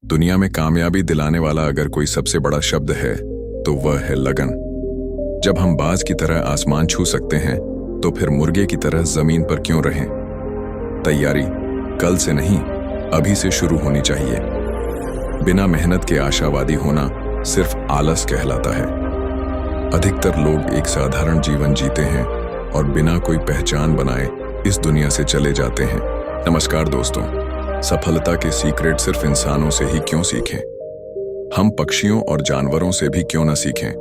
दुनिया में कामयाबी दिलाने वाला अगर कोई सबसे बड़ा शब्द है तो वह है लगन। जब हम बाज की तरह आसमान छू सकते हैं तो फिर मुर्गे की तरह जमीन पर क्यों रहें? तैयारी कल से नहीं, अभी से शुरू होनी चाहिए। बिना मेहनत के आशावादी होना सिर्फ आलस कहलाता है। अधिकतर लोग एक साधारण जीवन जीते हैं और बिना कोई पहचान बनाए इस दुनिया से चले जाते हैं। नमस्कार दोस्तों, सफलता के सीक्रेट सिर्फ इंसानों से ही क्यों सीखें? हम पक्षियों और जानवरों से भी क्यों न सीखें,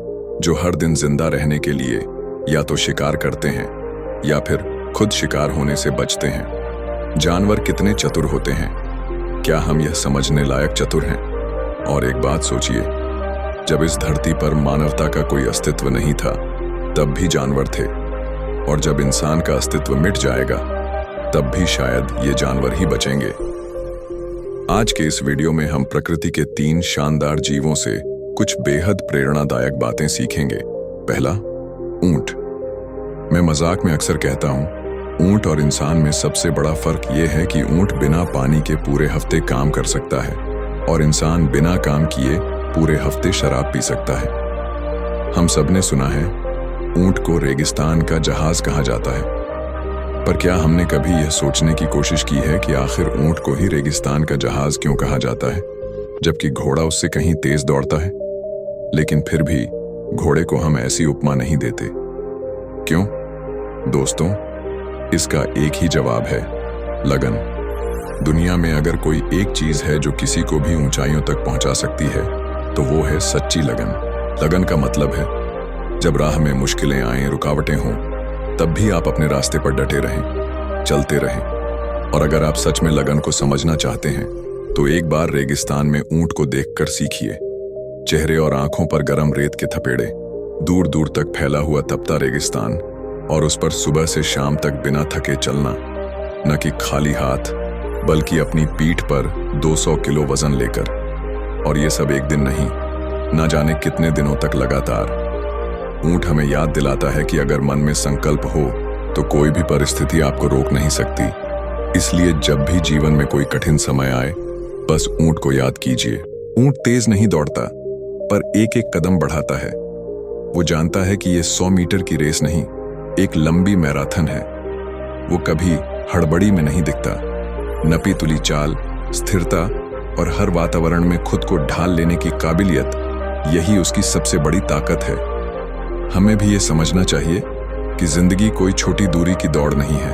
जो हर दिन जिंदा रहने के लिए या तो शिकार करते हैं या फिर खुद शिकार होने से बचते हैं। जानवर कितने चतुर होते हैं, क्या हम यह समझने लायक चतुर हैं? और एक बात सोचिए, जब इस धरती पर मानवता का कोई अस्तित्व नहीं था तब भी जानवर थे, और जब इंसान का अस्तित्व मिट जाएगा तब भी शायद ये जानवर ही बचेंगे। आज के इस वीडियो में हम प्रकृति के 3 शानदार जीवों से कुछ बेहद प्रेरणादायक बातें सीखेंगे। पहला, ऊंट। मैं मजाक में अक्सर कहता हूं, ऊंट और इंसान में सबसे बड़ा फर्क यह है कि ऊंट बिना पानी के पूरे हफ्ते काम कर सकता है और इंसान बिना काम किए पूरे हफ्ते शराब पी सकता है। हम सबने सुना है ऊंट को रेगिस्तान का जहाज कहा जाता है, पर क्या हमने कभी यह सोचने की कोशिश की है कि आखिर ऊंट को ही रेगिस्तान का जहाज क्यों कहा जाता है, जबकि घोड़ा उससे कहीं तेज दौड़ता है? लेकिन फिर भी घोड़े को हम ऐसी उपमा नहीं देते। क्यों? दोस्तों, इसका एक ही जवाब है, लगन। दुनिया में अगर कोई एक चीज है जो किसी को भी ऊंचाइयों तक पहुंचा सकती है तो वो है सच्ची लगन। लगन का मतलब है जब राह में मुश्किलें आएं, रुकावटें हों, तब भी आप अपने रास्ते पर डटे रहें, चलते रहें। और अगर आप सच में लगन को समझना चाहते हैं तो एक बार रेगिस्तान में ऊंट को देखकर सीखिए। चेहरे और आंखों पर गर्म रेत के थपेड़े, दूर दूर तक फैला हुआ तपता रेगिस्तान, और उस पर सुबह से शाम तक बिना थके चलना, न कि खाली हाथ बल्कि अपनी पीठ पर 200 किलो वजन लेकर। और ये सब एक दिन नहीं, ना जाने कितने दिनों तक लगातार। ऊंट हमें याद दिलाता है कि अगर मन में संकल्प हो तो कोई भी परिस्थिति आपको रोक नहीं सकती। इसलिए जब भी जीवन में कोई कठिन समय आए, बस ऊंट को याद कीजिए। ऊंट तेज नहीं दौड़ता, पर एक एक कदम बढ़ाता है। वो जानता है कि ये 100 मीटर की रेस नहीं, एक लंबी मैराथन है। वो कभी हड़बड़ी में नहीं दिखता। नपी तुली चाल, स्थिरता और हर वातावरण में खुद को ढाल लेने की काबिलियत, यही उसकी सबसे बड़ी ताकत है। हमें भी ये समझना चाहिए कि जिंदगी कोई छोटी दूरी की दौड़ नहीं है,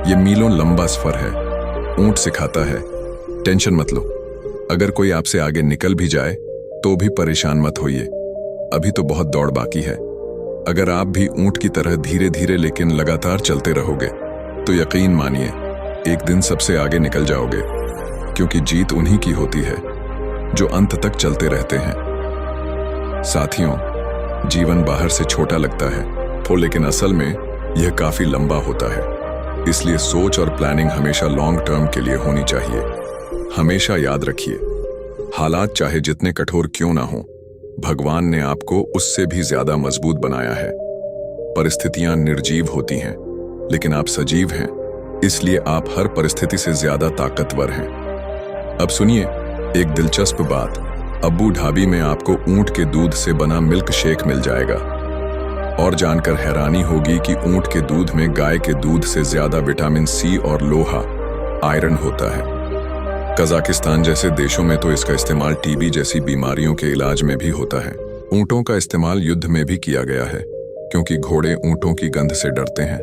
ये मीलों लंबा सफर है। ऊंट सिखाता है, टेंशन मत लो। अगर कोई आपसे आगे निकल भी जाए तो भी परेशान मत होइए, अभी तो बहुत दौड़ बाकी है। अगर आप भी ऊंट की तरह धीरे धीरे लेकिन लगातार चलते रहोगे तो यकीन मानिए एक दिन सबसे आगे निकल जाओगे, क्योंकि जीत उन्हीं की होती है जो अंत तक चलते रहते हैं। साथियों, जीवन बाहर से छोटा लगता है तो लेकिन असल में यह काफी लंबा होता है। इसलिए सोच और प्लानिंग हमेशा लॉन्ग टर्म के लिए होनी चाहिए। हमेशा याद रखिए, हालात चाहे जितने कठोर क्यों ना हो, भगवान ने आपको उससे भी ज्यादा मजबूत बनाया है। परिस्थितियां निर्जीव होती हैं, लेकिन आप सजीव हैं, इसलिए आप हर परिस्थिति से ज्यादा ताकतवर हैं। अब सुनिए एक दिलचस्प बात, अब्बू ढाबी में आपको ऊंट के दूध से बना मिल्क शेक मिल जाएगा। और जानकर हैरानी होगी कि ऊंट के दूध में गाय के दूध से ज्यादा विटामिन सी और लोहा, आयरन होता है। कजाकिस्तान जैसे देशों में तो इसका इस्तेमाल टीबी जैसी बीमारियों के इलाज में भी होता है। ऊंटों का इस्तेमाल युद्ध में भी किया गया है, क्योंकि घोड़े ऊंटों की गंध से डरते हैं।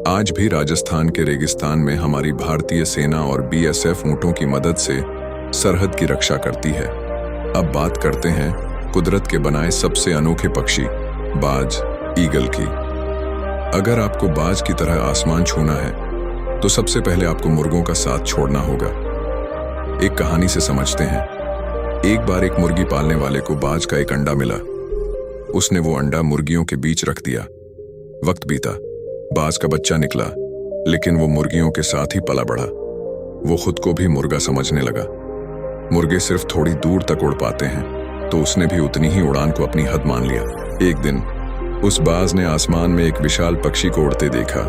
आज भी राजस्थान के रेगिस्तान में हमारी भारतीय सेना और बीएसएफ ऊंटों की मदद से सरहद की रक्षा करती है। अब बात करते हैं कुदरत के बनाए सबसे अनोखे पक्षी, बाज, ईगल की। अगर आपको बाज की तरह आसमान छूना है तो सबसे पहले आपको मुर्गों का साथ छोड़ना होगा। एक कहानी से समझते हैं। एक बार एक मुर्गी पालने वाले को बाज का एक अंडा मिला। उसने वो अंडा मुर्गियों के बीच रख दिया। वक्त बीता, बाज का बच्चा निकला, लेकिन वो मुर्गियों के साथ ही पला बढ़ा। वो खुद को भी मुर्गा समझने लगा। मुर्गे सिर्फ थोड़ी दूर तक उड़ पाते हैं, तो उसने भी उतनी ही उड़ान को अपनी हद मान लिया। एक दिन उस बाज ने आसमान में एक विशाल पक्षी को उड़ते देखा।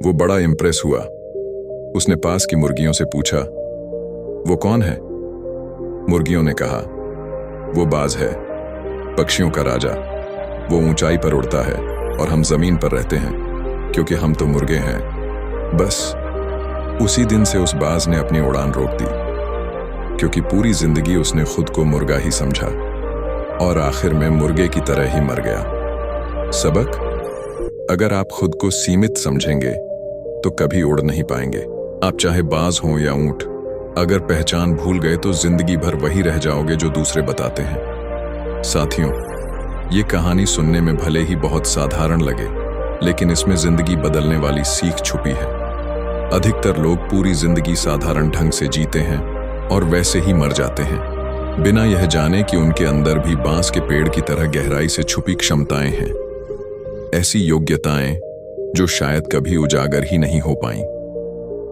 वो बड़ा इंप्रेस हुआ। उसने पास की मुर्गियों से पूछा, वो कौन है? मुर्गियों ने कहा, वो बाज है, पक्षियों का राजा। वो ऊंचाई पर उड़ता है और हम जमीन पर रहते हैं क्योंकि हम तो मुर्गे हैं। बस उसी दिन से उस बाज ने अपनी उड़ान रोक दी, क्योंकि पूरी जिंदगी उसने खुद को मुर्गा ही समझा और आखिर में मुर्गे की तरह ही मर गया। सबक: अगर आप खुद को सीमित समझेंगे तो कभी उड़ नहीं पाएंगे। आप चाहे बाज हो या ऊंट, अगर पहचान भूल गए तो जिंदगी भर वही रह जाओगे जो दूसरे बताते हैं। साथियों, ये कहानी सुनने में भले ही बहुत साधारण लगे, लेकिन इसमें जिंदगी बदलने वाली सीख छुपी है। अधिकतर लोग पूरी जिंदगी साधारण ढंग से जीते हैं और वैसे ही मर जाते हैं, बिना यह जाने कि उनके अंदर भी बांस के पेड़ की तरह गहराई से छुपी क्षमताएं हैं, ऐसी योग्यताएं जो शायद कभी उजागर ही नहीं हो पाई।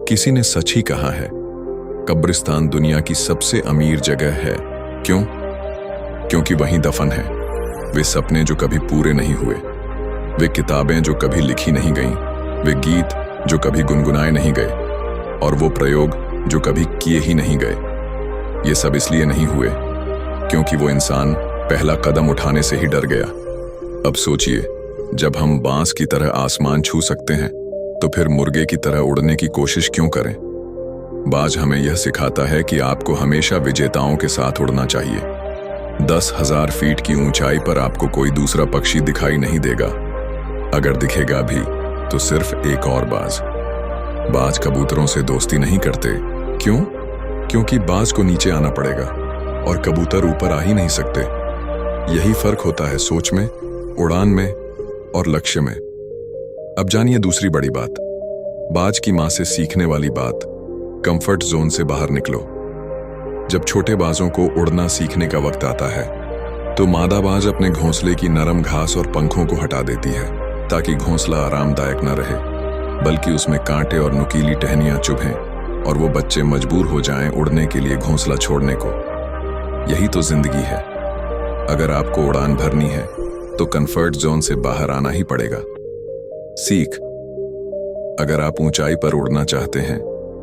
किसी ने सच ही कहा है, कब्रिस्तान दुनिया की सबसे अमीर जगह है। क्यों? क्योंकि वहीं दफन है वे सपने जो कभी पूरे नहीं हुए, वे किताबें जो कभी लिखी नहीं गईं, वे गीत जो कभी गुनगुनाए नहीं गए, और वो प्रयोग जो कभी किए ही नहीं गए। ये सब इसलिए नहीं हुए क्योंकि वो इंसान पहला कदम उठाने से ही डर गया। अब सोचिए, जब हम बांस की तरह आसमान छू सकते हैं तो फिर मुर्गे की तरह उड़ने की कोशिश क्यों करें? बाज हमें यह सिखाता है कि आपको हमेशा विजेताओं के साथ उड़ना चाहिए। 10,000 फीट की ऊंचाई पर आपको कोई दूसरा पक्षी दिखाई नहीं देगा। अगर दिखेगा भी तो सिर्फ एक और बाज। बाज कबूतरों से दोस्ती नहीं करते। क्यों? क्योंकि बाज को नीचे आना पड़ेगा और कबूतर ऊपर आ ही नहीं सकते। यही फर्क होता है सोच में, उड़ान में और लक्ष्य में। अब जानिए दूसरी बड़ी बात, बाज की मां से सीखने वाली बात, कंफर्ट जोन से बाहर निकलो। जब छोटे बाजों को उड़ना सीखने का वक्त आता है तो मादा बाज अपने घोंसले की नरम घास और पंखों को हटा देती है ताकि घोंसला आरामदायक न रहे, बल्कि उसमें कांटे और नुकीली टहनियां चुभें और वो बच्चे मजबूर हो जाएं उड़ने के लिए घोंसला छोड़ने को। यही तो जिंदगी है। अगर आपको उड़ान भरनी है तो कंफर्ट जोन से बाहर आना ही पड़ेगा। सीख: अगर आप ऊंचाई पर उड़ना चाहते हैं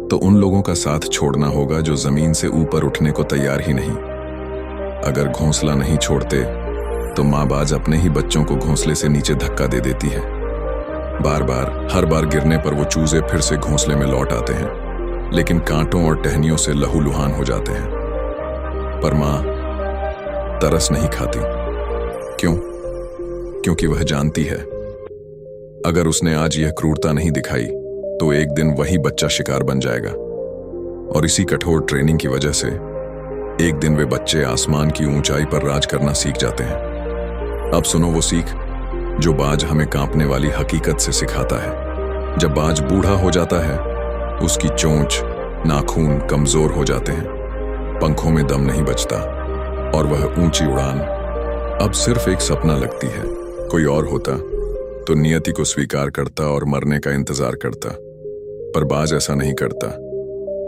तो उन लोगों का साथ छोड़ना होगा जो जमीन से ऊपर उठने को तैयार ही नहीं। अगर घोंसला नहीं छोड़ते तो माँ बाज अपने ही बच्चों को घोंसले से नीचे धक्का दे देती है। हर बार गिरने पर वो चूजे फिर से घोंसले में लौट आते हैं, लेकिन कांटों और टहनियों से लहूलुहान हो जाते हैं। पर माँ तरस नहीं खाती। क्यों? क्योंकि वह जानती है, अगर उसने आज यह क्रूरता नहीं दिखाई तो एक दिन वही बच्चा शिकार बन जाएगा। और इसी कठोर ट्रेनिंग की वजह से एक दिन वे बच्चे आसमान की ऊंचाई पर राज करना सीख जाते हैं। अब सुनो वो सीख जो बाज हमें कांपने वाली हकीकत से सिखाता है। जब बाज बूढ़ा हो जाता है, उसकी चोंच, नाखून कमजोर हो जाते हैं, पंखों में दम नहीं बचता और वह ऊंची उड़ान अब सिर्फ एक सपना लगती है। कोई और होता तो नियति को स्वीकार करता और मरने का इंतजार करता, पर बाज ऐसा नहीं करता।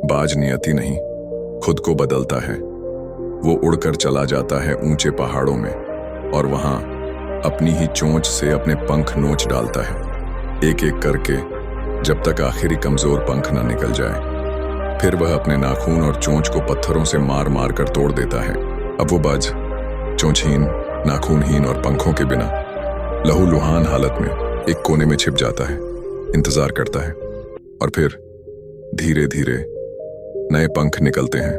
बाज नियति नहीं, खुद को बदलता है। वो उड़कर चला जाता है ऊंचे पहाड़ों में और वहां अपनी ही चोंच से अपने पंख नोच डालता है, एक एक करके, जब तक आखिरी कमजोर पंख न निकल जाए। फिर वह अपने नाखून और चोंच को पत्थरों से मार मार कर तोड़ देता है। अब वो बाज चोंचहीन, नाखूनहीन और पंखों के बिना लहूलुहान हालत में एक कोने में छिप जाता है, इंतजार करता है, और फिर धीरे धीरे नए पंख निकलते हैं,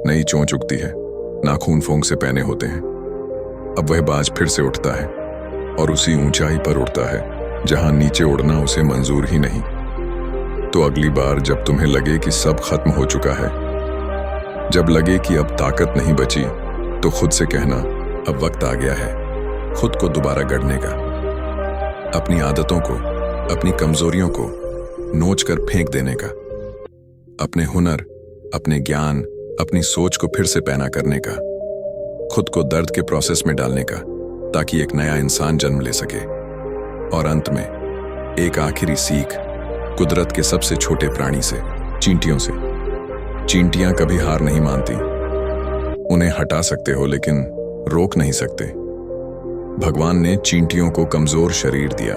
नई चोंच उगती है, नाखून फोंक से पहने होते हैं। अब वह बाज फिर से उठता है और उसी ऊंचाई पर उड़ता है जहां नीचे उड़ना उसे मंजूर ही नहीं। तो अगली बार जब तुम्हें लगे कि सब खत्म हो चुका है, जब लगे कि अब ताकत नहीं बची, तो खुद से कहना, अब वक्त आ गया है खुद को दोबारा गढ़ने का। अपनी आदतों को, अपनी कमजोरियों को नोच कर फेंक देने का, अपने हुनर, अपने ज्ञान, अपनी सोच को फिर से पैना करने का, खुद को दर्द के प्रोसेस में डालने का, ताकि एक नया इंसान जन्म ले सके। और अंत में एक आखिरी सीख कुदरत के सबसे छोटे प्राणी से, चींटियों से। चींटियां कभी हार नहीं मानती। उन्हें हटा सकते हो लेकिन रोक नहीं सकते। भगवान ने चींटियों को कमजोर शरीर दिया,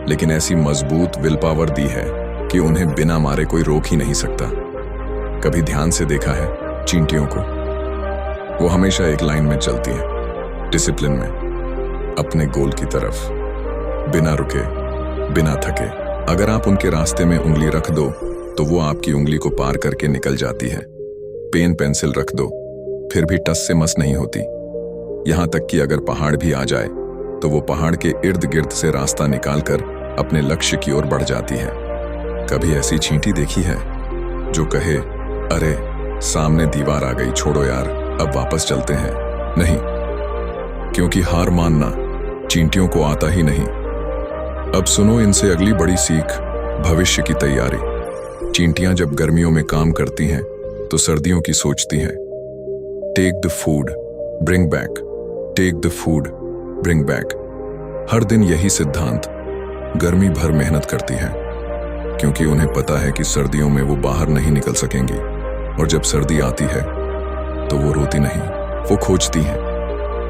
लेकिन ऐसी मजबूत विल पावर दी है कि उन्हें बिना मारे कोई रोक ही नहीं सकता। कभी ध्यान से देखा है चींटियों को? वो हमेशा एक लाइन में चलती हैं, डिसिप्लिन में, अपने गोल की तरफ, बिना रुके, बिना थके। अगर आप उनके रास्ते में उंगली रख दो तो वो आपकी उंगली को पार करके निकल जाती है। पेन पेंसिल रख दो फिर भी टस से मस नहीं होती। यहां तक कि अगर पहाड़ भी आ जाए तो वो पहाड़ के इर्द गिर्द से रास्ता निकालकर अपने लक्ष्य की ओर बढ़ जाती है। कभी ऐसी चींटी देखी है जो कहे, अरे सामने दीवार आ गई, छोड़ो यार, अब वापस चलते हैं? नहीं, क्योंकि हार मानना चींटियों को आता ही नहीं। अब सुनो इनसे अगली बड़ी सीख, भविष्य की तैयारी। चींटियां जब गर्मियों में काम करती हैं तो सर्दियों की सोचती हैं। Take the food, bring back, take the food, bring back. हर दिन यही सिद्धांत, गर्मी भर मेहनत करती हैं, क्योंकि उन्हें पता है कि सर्दियों में वो बाहर नहीं निकल सकेंगी। और जब सर्दी आती है तो वो रोती नहीं, वो खोजती हैं,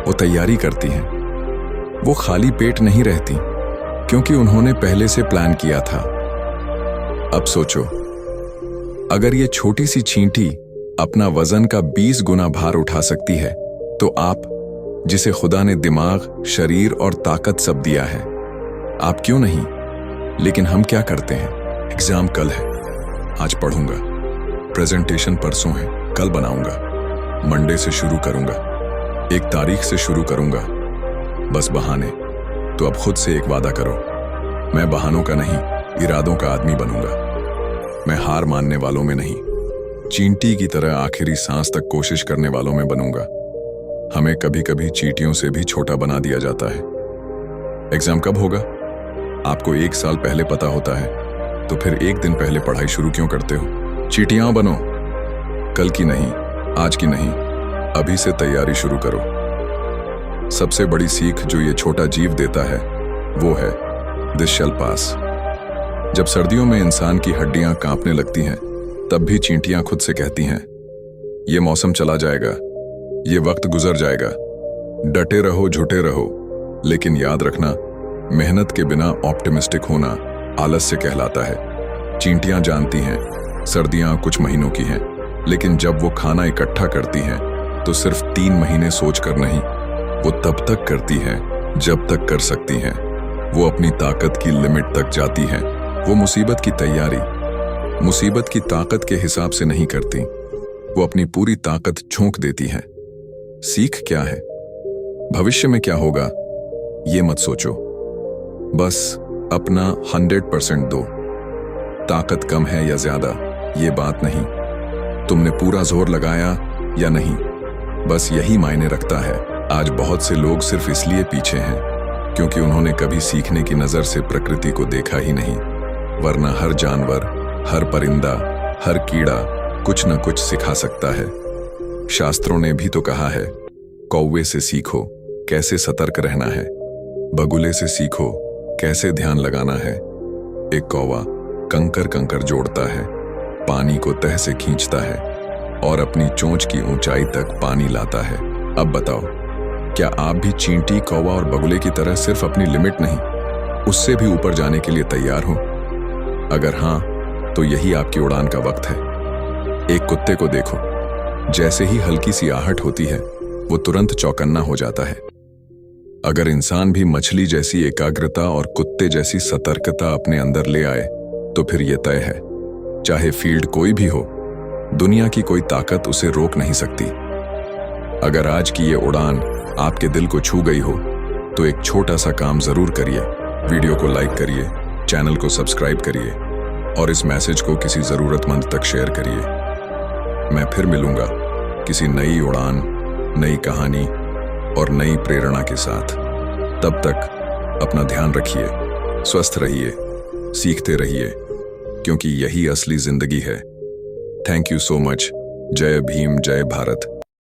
वो तैयारी करती हैं, वो खाली पेट नहीं रहती, क्योंकि उन्होंने पहले से प्लान किया था। अब सोचो, अगर ये छोटी सी चींटी अपना वजन का 20 गुना भार उठा सकती है, तो आप, जिसे खुदा ने दिमाग, शरीर और ताकत सब दिया है, आप क्यों नहीं? लेकिन हम क्या करते हैं? एग्जाम कल है, आज पढ़ूंगा, प्रेजेंटेशन परसों है, कल बनाऊंगा, मंडे से शुरू करूंगा, 1 तारीख से शुरू करूंगा। बस बहाने। तो अब खुद से एक वादा करो, मैं बहानों का नहीं, इरादों का आदमी बनूंगा। मैं हार मानने वालों में नहीं, चींटी की तरह आखिरी सांस तक कोशिश करने वालों में बनूंगा। हमें कभी कभी चींटियों से भी छोटा बना दिया जाता है। एग्जाम कब होगा? आपको 1 साल पहले पता होता है, तो फिर 1 दिन पहले पढ़ाई शुरू क्यों करते हो? चींटियां बनो, कल की नहीं, आज की नहीं, अभी से तैयारी शुरू करो। सबसे बड़ी सीख जो ये छोटा जीव देता है वो है, दिस शैल पास। जब सर्दियों में इंसान की हड्डियां कांपने लगती हैं, तब भी चींटियां खुद से कहती हैं, ये मौसम चला जाएगा, ये वक्त गुजर जाएगा, डटे रहो, झुटे रहो। लेकिन याद रखना, मेहनत के बिना ऑप्टिमिस्टिक होना आलस्य कहलाता है। चींटियां जानती हैं सर्दियां कुछ महीनों की हैं, लेकिन जब वो खाना इकट्ठा करती हैं तो सिर्फ 3 महीने सोचकर नहीं, वो तब तक करती हैं जब तक कर सकती हैं। वो अपनी ताकत की लिमिट तक जाती हैं। वो मुसीबत की तैयारी मुसीबत की ताकत के हिसाब से नहीं करती, वो अपनी पूरी ताकत झोंक देती हैं। सीख क्या है? भविष्य में क्या होगा ये मत सोचो, बस अपना 100% दो। ताकत कम है या ज्यादा ये बात नहीं, तुमने पूरा जोर लगाया या नहीं, बस यही मायने रखता है। आज बहुत से लोग सिर्फ इसलिए पीछे हैं क्योंकि उन्होंने कभी सीखने की नजर से प्रकृति को देखा ही नहीं, वरना हर जानवर, हर परिंदा, हर कीड़ा कुछ न कुछ सिखा सकता है। शास्त्रों ने भी तो कहा है, कौवे से सीखो कैसे सतर्क रहना है, बगुले से सीखो कैसे ध्यान लगाना है। एक कौवा कंकर कंकर जोड़ता है, पानी को तह से खींचता है और अपनी चोंच की ऊंचाई तक पानी लाता है। अब बताओ, क्या आप भी चींटी, कौवा और बगुले की तरह सिर्फ अपनी लिमिट नहीं, उससे भी ऊपर जाने के लिए तैयार हो? अगर हां, तो यही आपकी उड़ान का वक्त है। एक कुत्ते को देखो, जैसे ही हल्की सी आहट होती है वो तुरंत चौकन्ना हो जाता है। अगर इंसान भी मछली जैसी एकाग्रता और कुत्ते जैसी सतर्कता अपने अंदर ले आए तो फिर यह तय है, चाहे फील्ड कोई भी हो, दुनिया की कोई ताकत उसे रोक नहीं सकती। अगर आज की ये उड़ान आपके दिल को छू गई हो तो एक छोटा सा काम जरूर करिए। वीडियो को लाइक करिए, चैनल को सब्सक्राइब करिए और इस मैसेज को किसी जरूरतमंद तक शेयर करिए। मैं फिर मिलूंगा किसी नई उड़ान, नई कहानी और नई प्रेरणा के साथ। तब तक अपना ध्यान रखिए, स्वस्थ रहिए, सीखते रहिए, क्योंकि यही असली जिंदगी है। Thank you so much. जय भीम, जय भारत।